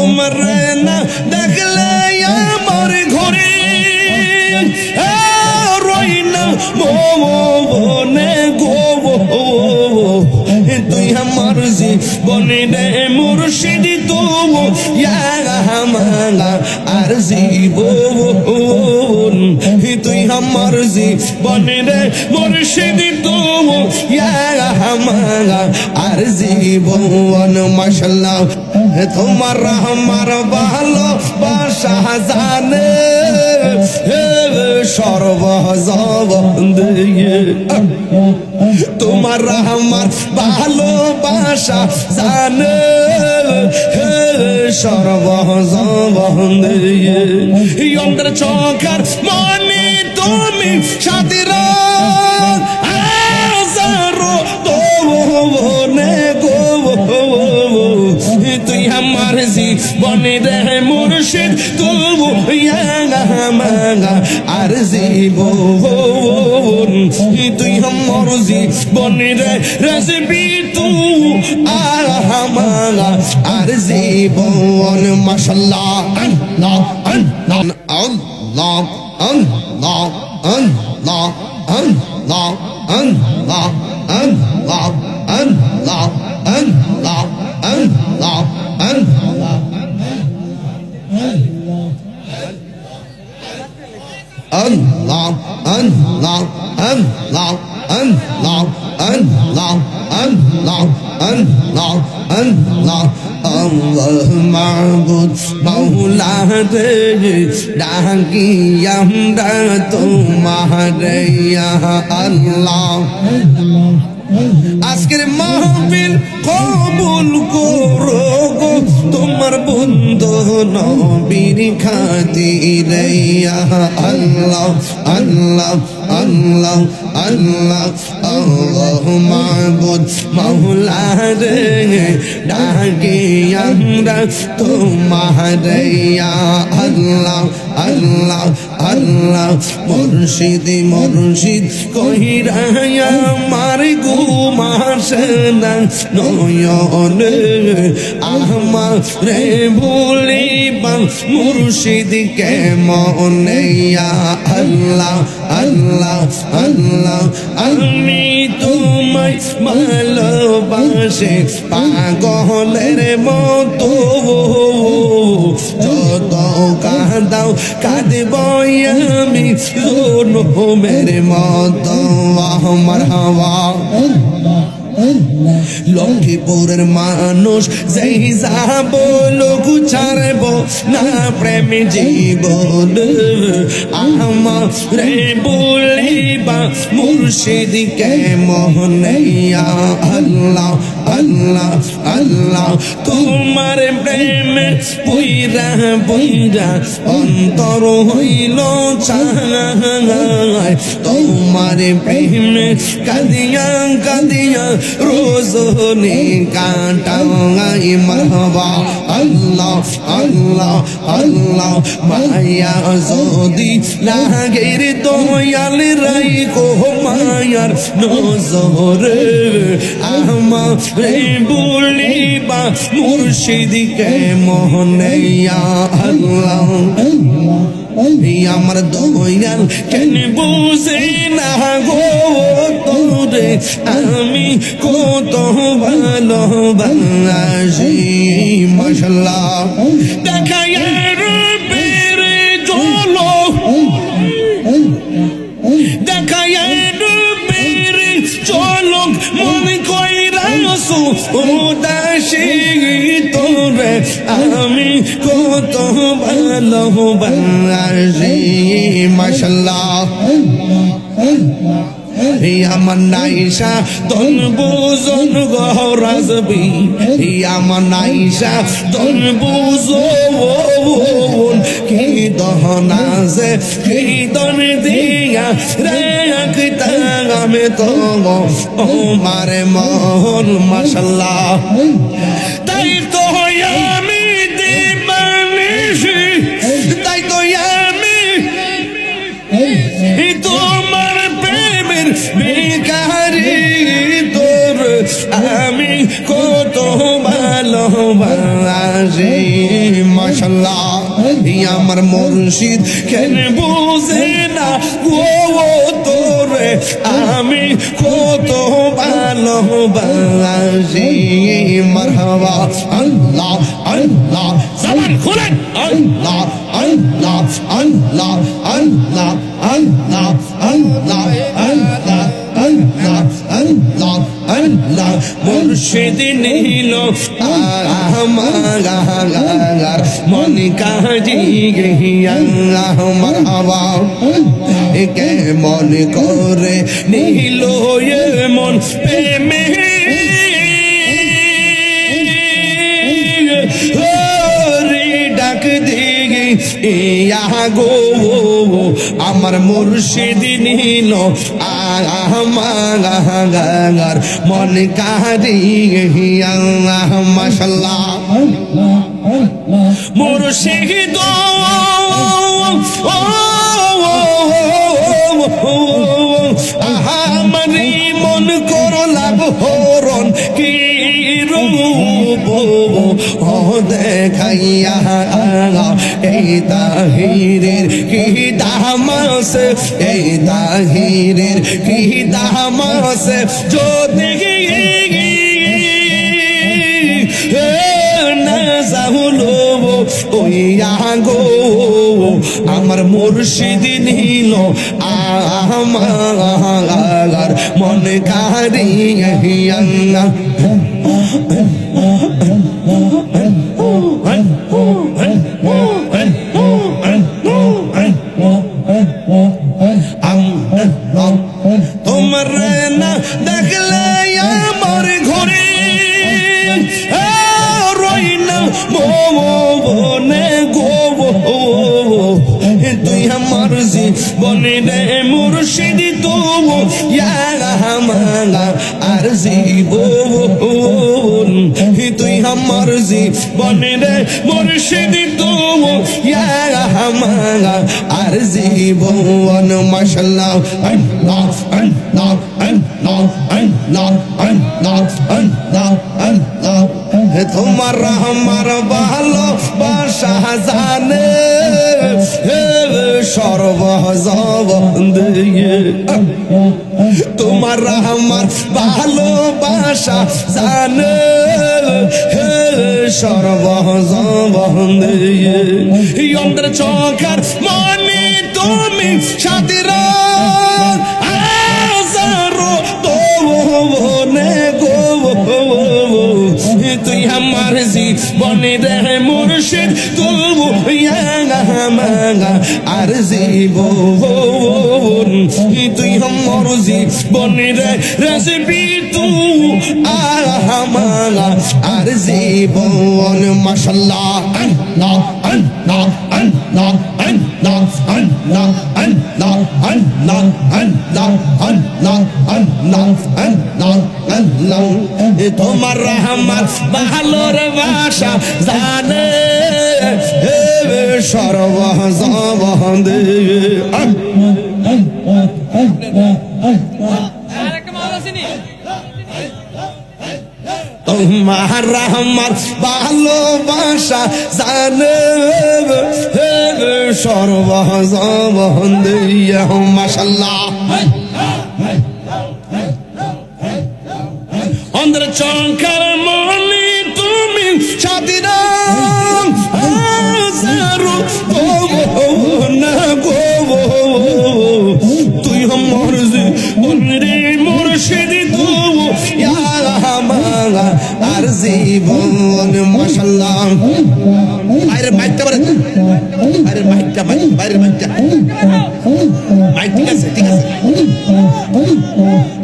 তোমার না দেখলে আমার ঘরে রই না মনে গো তুই আমার জীবনে রে মুর্শিদ তুমি আর জীবন তুই আমার জীবনে রে মুর্শিদ তুমি আর জীবন মাশাআল্লাহ তোমার আমার ভালোবাসা জানে সর্বজবন দিয়ে তোমার আমার ভালোবাসা জানে সর্বজবন দিয়ে অন্তর চোখের মনে তুমি সাথীরা তুই আমার জীবনে রে মুর্শিদ তুমি আর জীবন তুই আমার জীবনে রে রাজবি তুই আর জীবন মাশাআল্লাহ আল্লাহ আল্লাহ আল্লাহ আল্লাহ আল্লাহ আল্লাহ আল্লাহ আল্লাহ আল্লাহ আল্লাহ আল্লাহ আল্লাহ Allah, Allah, Allah, Allah, Allah, Allah, Allah, Allah, Allah, Ma'bud, Mawla de, Dagi Yamda Tumhare Ya Allah. আজকের মাহফিল কবুল করো গো তোমার বন্ধু নবীর খাতিরে ইয়া আল্লাহ আল্লাহ আল্লাহ আল্লাহ আল্লাহ মাবুদ মাওলা রে ডাকি আমরা তোমারে ইয়া আল্লাহ আল্লাহ আল্লাহ মুর্শিদ মুর্শিদ কইরা আমার ঘুমাসনা নয়নে আমারে ভুলিবা মুর্শিদ কেমনে ইয়া আল্লাহ আল্লাহ আল্লাহ আমি তোমায় ভালোবাসি পাগলের মতো যত কাঁদাও কাঁদব আমি জনমের মতো আমার হাওয়া লক্ষ্মীপুরের মানুষ যেই যাব লোক ছাড়ব না প্রেম জীবন আমারে বলিবা মুর্শিদ কেমনে ইয়া আল্লাহ আল্লাহ আল্লাহ তোমার প্রেমে বইরা বইরা অন্তর হইল চায় তোমার প্রেমে কাঁদিয়া কাঁদিয়া রোজনে কাটাই মারহাবা আল্লাহ আল্লাহ আল্লাহ মায়া যদি লাগের দয়াল রাইখো মায়ার নজরে আমারে বলিবা মুর্শিদ কেমনে ইয়া আল্লাহ আমার দয়াল কেন বুঝে না গো তোরে আমি কত ভালোবাসি মাশাআল্লাহ দেখায় রূপের জলো দেখায় রূপের চলক মন কইরা উদাসী তোরে আমি কত ভালোবাসি মাশাআল্লাহ আমার নাইশা তন বুঝন গহরাজবি আমার নাইশা তন বুঝন কি দহনা যে কি দন দিয়া রাখতা আমি তো ও মারে মন মাশাআল্লাহ তাই তো আমি দিবানিশি তাই তো আমি তোমার প্রেমের ভিখারি তোর আমি কত ভালোবাসি মাশাআল্লাহ আমার মুর্শিদ কেন বুঝে না ও তোরে আমি কত ভালোবাসি মারহাবা আল্লাহ আল্লাহ জবান খুলেন আল্লাহ আল্লাহ আল্লাহ আল্লাহ আল্লাহ আল্লাহ আল্লাহ আল্লাহ আল্লাহ আল্লাহ মুর্শিদ নীল আমার মন কাজি গিয়া মারহাবা কে মন করে নীল মন প্রেমে ডাক দিগি ইয়া গো আমার মুর্শিদ নীল আমার মন কারিয়া মাশাআল্লাহ মুর্শিদ আমারি মন করলাম হরণ কি রূপ দেখাইয়া এই তাহিরের কি দামাস এই তাহিরের কি দামাস যদি না যাহুলো ওইয়া গো আমার মুর্শিদ নীল আমার মন কারিয়া তোমার না দেখলে আমার ঘরে রই না মনে গো তুই আমার জীবনে রে মুর্শিদ তো আর জীবন তুই আমার জীবনে রে মুর্শিদ তো আর জীবন মাশাআল্লাহ আল্লাহ আল্লাহ আল্লাহ আল্লাহ আল্লাহ আল্লাহ আল্লাহ তোমার আমার ভালোবাসা জানে সর্বজবন দিয়ে তোমার আমার ভালোবাসা জানে সর্বজবন দিয়ে অন্তর চোখের মনে তুমি সাথীরা আজারো তো বনে গো তুই আমার জীবনে রে মুর্শিদ তুই আর জীবন তুই আমার জীবনে রে রাসবি তুই আর জীবন মাশাআল্লাহ আল্লাহ আল্লাহ আল্লাহ আল্লাহ আল্লাহ আল্লাহ আল্লাহ আল্লাহ আল্লাহ আল্লাহ আল্লাহ আল্লাহ তোমার আমার ভালোর ভাষা জানে সর্বজবন তোমার আমার ভালোবাসা জানে সর্বজবন দিয়া মাশাআল্লাহ অন্তর চঙ্কার মনে তুমি সাথীরা না গো তুই আমার জীবনে মুর্শিদ তুই আর জীবন মাশাআল্লাহ আরে মাইকটা বলে আরে মাইকটা বাইরে মাইকটা মাইক ঠিক আছে ঠিক আছে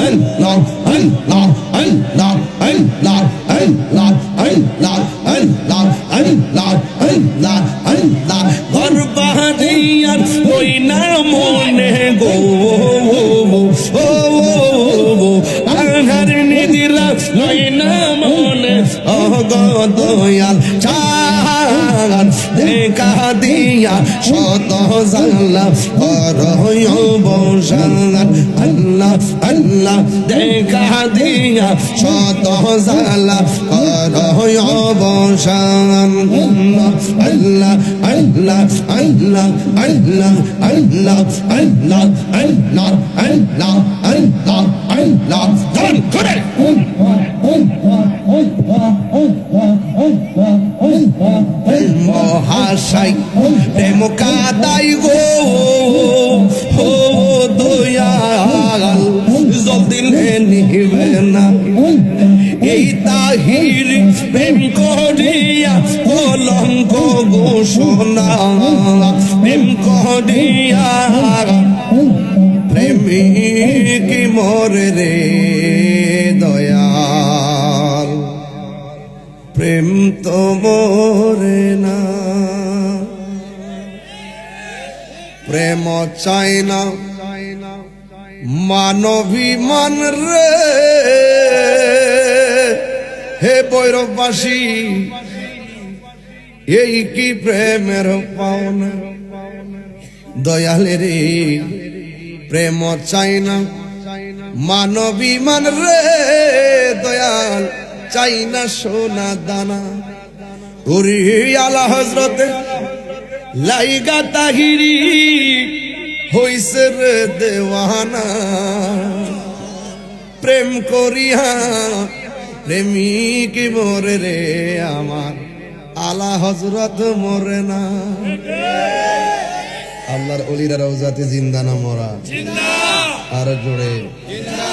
আল্লাহ আল্লাহ আল্লাহ আল্লাহ আল্লাহ আল্লাহ আল্লাহ আল্লাহ আল্লাহ আল্লাহ গর্বাদিয়ার ওই না মনে গো আহার নিদিরা ওই না মনে দয়াল চাঁদ দেখা দিয়া শত জালা করয় অবসান আল্লাহ আল্লাহ দেখা দিয়া শত জালা করয় অবসান আল্লাহ আল্লাহ আল্লাহ আল্লাহ আল্লাহ আল্লাহ আল্লাহ আল্লাহ আল্লাহ আল্লাহ জন করে মহাশাই প্রেম কাদাই গো ও দয়াল জলদি নিবে না এই তাহির প্রেম করিয়া কলঙ্ক ঘোষণা প্রেম করিয়া প্রেমিক মরে রে দয়াল প্রেম তো মরে না প্রেম চাই না মানবিমান রে হে ভৈরববাসী এই কি প্রেমের পাওনা দয়ালে রে প্রেম চাই না মানবিমান রে দয়াল চাই না সোনা দানা ওরে আলা হযরতে লাইগা তাহিরি হইছে রে দেওয়ানা প্রেম করিয়া প্রেমিক মরে রে আমার আলা হযরত মরে না আল্লাহর ওলিরা রওজাতে জিন্দা না মরা জিন্দা আর জোরে জিন্দা